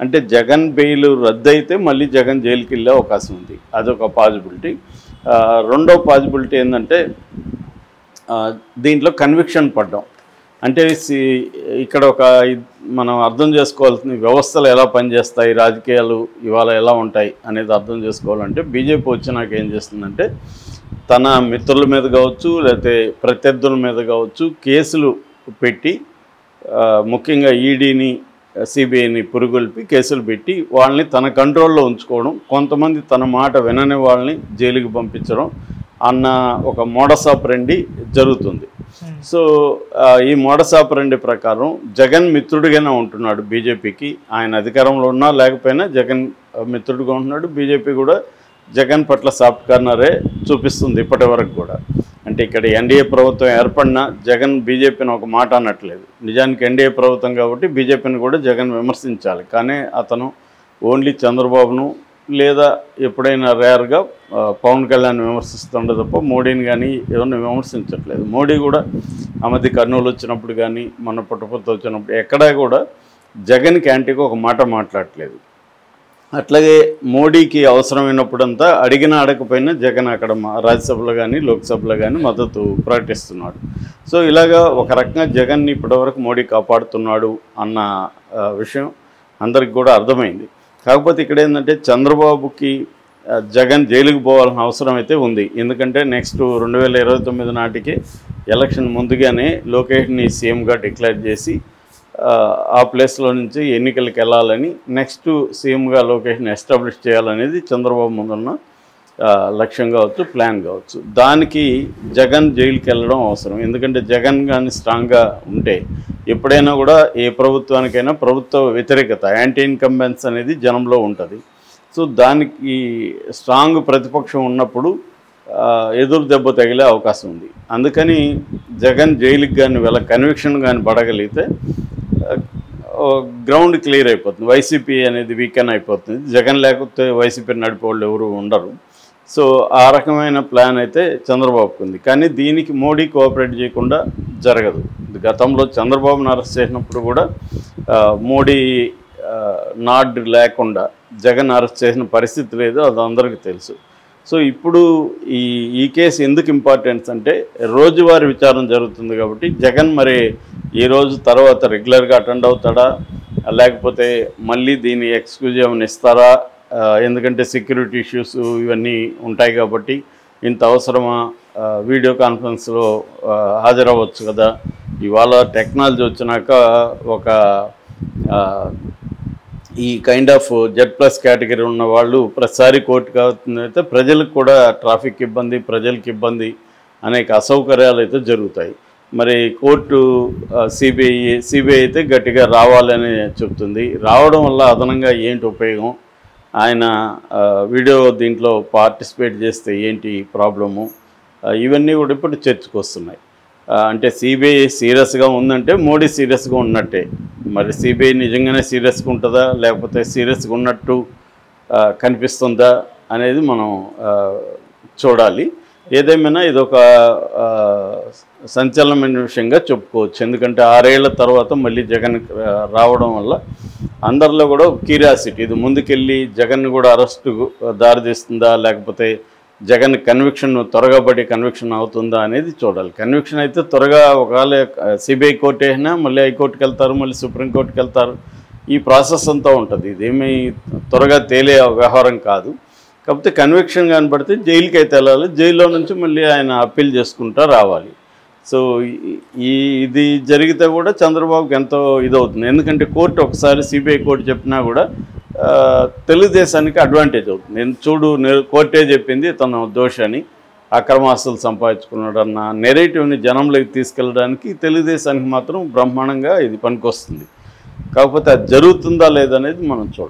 అంటే జగన్ బెయిల్ రద్దయితే మళ్ళీ జగన్ జైలుకి వెళ్ళే అవకాశం ఉంది, అదొక పాజిబిలిటీ. రెండో పాజిబిలిటీ ఏంటంటే దీంట్లో కన్విక్షన్ పడ్డం. అంటే ఇక్కడ మనం అర్థం చేసుకోవాల్సిన వ్యవస్థలు ఎలా పనిచేస్తాయి, రాజకీయాలు ఇవాళ ఎలా ఉంటాయి అనేది అర్థం చేసుకోవాలంటే బీజేపీ వచ్చినాక ఏం చేస్తుందంటే తన మిత్రుల మీద కావచ్చు లేకపోతే ప్రత్యర్థుల మీద కావచ్చు కేసులు పెట్టి, ముఖ్యంగా ఈడీని సిబిఐని పురుగొల్పి కేసులు పెట్టి వాళ్ళని తన కంట్రోల్లో ఉంచుకోవడం, కొంతమంది తన మాట వినని వాళ్ళని జైలుకి పంపించడం అన్న ఒక మోడస్ ఆపరెండి జరుగుతుంది. సో ఈ మోడస్ ఆపరెండి ప్రకారం జగన్ మిత్రుడిగానే ఉంటున్నాడు బీజేపీకి. ఆయన అధికారంలో ఉన్నా లేకపోయినా జగన్ మిత్రుడిగా ఉంటున్నాడు. బీజేపీ కూడా జగన్ పట్ల సాఫ్ట్ కార్నరే చూపిస్తుంది ఇప్పటి వరకు కూడా. అంటే ఇక్కడ ఎన్డీఏ ప్రభుత్వం ఏర్పడినా జగన్ బీజేపీని ఒక మాట అనట్లేదు. నిజానికి ఎన్డీఏ ప్రభుత్వం కాబట్టి బీజేపీని కూడా జగన్ విమర్శించాలి, కానీ అతను ఓన్లీ చంద్రబాబును లేదా ఎప్పుడైనా రేర్గా పవన్ కళ్యాణ్ విమర్శిస్తుండే తప్ప మోడీని కానీ ఎవరిని విమర్శించట్లేదు. మోడీ కూడా ఆ మధ్య కర్నూలు వచ్చినప్పుడు కానీ మన పుట్టపర్తి వచ్చినప్పుడు ఎక్కడా కూడా జగన్కి యాంటీగా ఒక మాట మాట్లాడట్లేదు. అట్లాగే మోడీకి అవసరమైనప్పుడంతా అడిగినా అడగకపోయినా జగన్ అక్కడ రాజ్యసభలో కానీ లోక్సభలో కానీ మద్దతు ప్రకటిస్తున్నాడు. సో ఇలాగా ఒక రకంగా జగన్ని ఇప్పటివరకు మోడీ కాపాడుతున్నాడు అన్న విషయం అందరికి కూడా అర్థమైంది. కాకపోతే ఇక్కడ ఏంటంటే చంద్రబాబుకి జగన్ జైలుకి పోవాల్సిన అవసరం అయితే ఉంది. ఎందుకంటే నెక్స్ట్ 2029 నాటికి ఎలక్షన్ ముందుగానే లోకేష్ని సీఎంగా డిక్లేర్ చేసి ఆ ప్లేస్లో నుంచి ఎన్నికలకు వెళ్ళాలని, నెక్స్ట్ సీఎంగా లోకేష్ని ఎస్టాబ్లిష్ చేయాలనేది చంద్రబాబు ముందున్న లక్ష్యం కావచ్చు, ప్లాన్ కావచ్చు. దానికి జగన్ జైలుకి వెళ్ళడం అవసరం. ఎందుకంటే జగన్ కానీ స్ట్రాంగ్గా ఉంటే ఎప్పుడైనా కూడా ఏ ప్రభుత్వానికైనా ప్రభుత్వ వ్యతిరేకత, యాంటీ ఇన్కంబెన్స్ అనేది జనంలో ఉంటుంది. సో దానికి స్ట్రాంగ్ ప్రతిపక్షం ఉన్నప్పుడు ఎదురు దెబ్బ తగిలే అవకాశం ఉంది. అందుకని జగన్ జైలుకి కానీ వీళ్ళ కన్విక్షన్ కానీ పడగలిగితే గ్రౌండ్ క్లియర్ అయిపోతుంది. వైసీపీ అనేది వీకెన్ అయిపోతుంది. జగన్ లేకపోతే వైసీపీ నడిపేవాళ్ళు ఎవరు ఉండరు. సో ఆ రకమైన ప్లాన్ అయితే చంద్రబాబుకు ఉంది. కానీ దీనికి మోడీ కోఆపరేట్ చేయకుండా జరగదు. గతంలో చంద్రబాబును అరెస్ట్ చేసినప్పుడు కూడా మోడీ నాడ్ లేకుండా జగన్ అరెస్ట్ చేసిన పరిస్థితి లేదు, అది అందరికీ తెలుసు. సో ఇప్పుడు ఈ కేసు ఎందుకు ఇంపార్టెన్స్ అంటే రోజువారీ విచారణ జరుగుతుంది కాబట్టి జగన్ మరి ఈ రోజు తర్వాత రెగ్యులర్గా అటెండ్ అవుతాడా లేకపోతే మళ్ళీ దీన్ని ఎక్స్క్యూజ్ ఏమైనా ఇస్తారా? ఎందుకంటే సెక్యూరిటీ ఇష్యూస్ ఇవన్నీ ఉంటాయి కాబట్టి ఇంత అవసరమా, వీడియో కాన్ఫరెన్స్లో హాజరవ్వచ్చు కదా. ఇవాళ టెక్నాలజీ వచ్చినాక ఒక ఈ కైండ్ ఆఫ్ Z+ కేటగిరీ ఉన్న వాళ్ళు ప్రతిసారి కోర్టుకు అవుతుందైతే ప్రజలకు కూడా ట్రాఫిక్ ఇబ్బంది, ప్రజలకు ఇబ్బంది, అనేక అసౌకర్యాలు అయితే జరుగుతాయి. మరి కోర్టు సిబిఐ అయితే గట్టిగా రావాలని చెప్తుంది. రావడం వల్ల అదనంగా ఏంటి ఉపయోగం, ఆయన వీడియో దీంట్లో పార్టిసిపేట్ చేస్తే ఏంటి ప్రాబ్లము, ఇవన్నీ కూడా ఇప్పుడు చర్చకు వస్తున్నాయి. అంటే సిబిఐ సీరియస్గా ఉందంటే మోడీ సీరియస్గా ఉన్నట్టే. మరి సిబిఐ నిజంగానే సీరియస్గా ఉంటుందా లేకపోతే సీరియస్గా ఉన్నట్టు కనిపిస్తుందా అనేది మనం చూడాలి. ఏదేమైనా ఇదొక సంచలనమైన విషయంగా చెప్పుకోవచ్చు. ఎందుకంటే 6 ఏళ్ల తర్వాత మళ్ళీ జగన్ రావడం వల్ల అందరిలో కూడా క్యూరియాసిటీ, ఇది ముందుకెళ్ళి జగన్ కూడా అరెస్టు దారితీస్తుందా లేకపోతే జగన్ కన్విక్షన్ త్వరగా పడి కన్విక్షన్ అవుతుందా అనేది చూడాలి. కన్విక్షన్ అయితే త్వరగా ఒకవేళ సిబిఐ కోర్టు అయినా మళ్ళీ హైకోర్టుకి వెళ్తారు, మళ్ళీ సుప్రీంకోర్టుకి వెళ్తారు. ఈ ప్రాసెస్ అంతా ఉంటుంది. ఇదేమీ త్వరగా తేలే వ్యవహారం కాదు. కాకపోతే కన్విక్షన్ కనబడితే జైలుకి అయితే వెళ్ళాలి. జైల్లో నుంచి మళ్ళీ ఆయన అప్పీల్ చేసుకుంటూ రావాలి. సో ఇది జరిగితే కూడా చంద్రబాబుకి ఎంతో ఇదవుతుంది. ఎందుకంటే కోర్టు ఒకసారి సిబిఐ కోర్టు చెప్పినా కూడా తెలుగుదేశానికి అడ్వాంటేజ్ అవుతుంది. నేను చూడు కోర్టే చెప్పింది తన దోషి అని, అక్రమ ఆస్తులు సంపాదించుకున్నాడు అన్న నెరేటివ్ని జనంలోకి తీసుకెళ్ళడానికి తెలుగుదేశానికి మాత్రం బ్రహ్మాండంగా ఇది పనికొస్తుంది. కాకపోతే అది జరుగుతుందా లేదనేది మనం చూడాలి.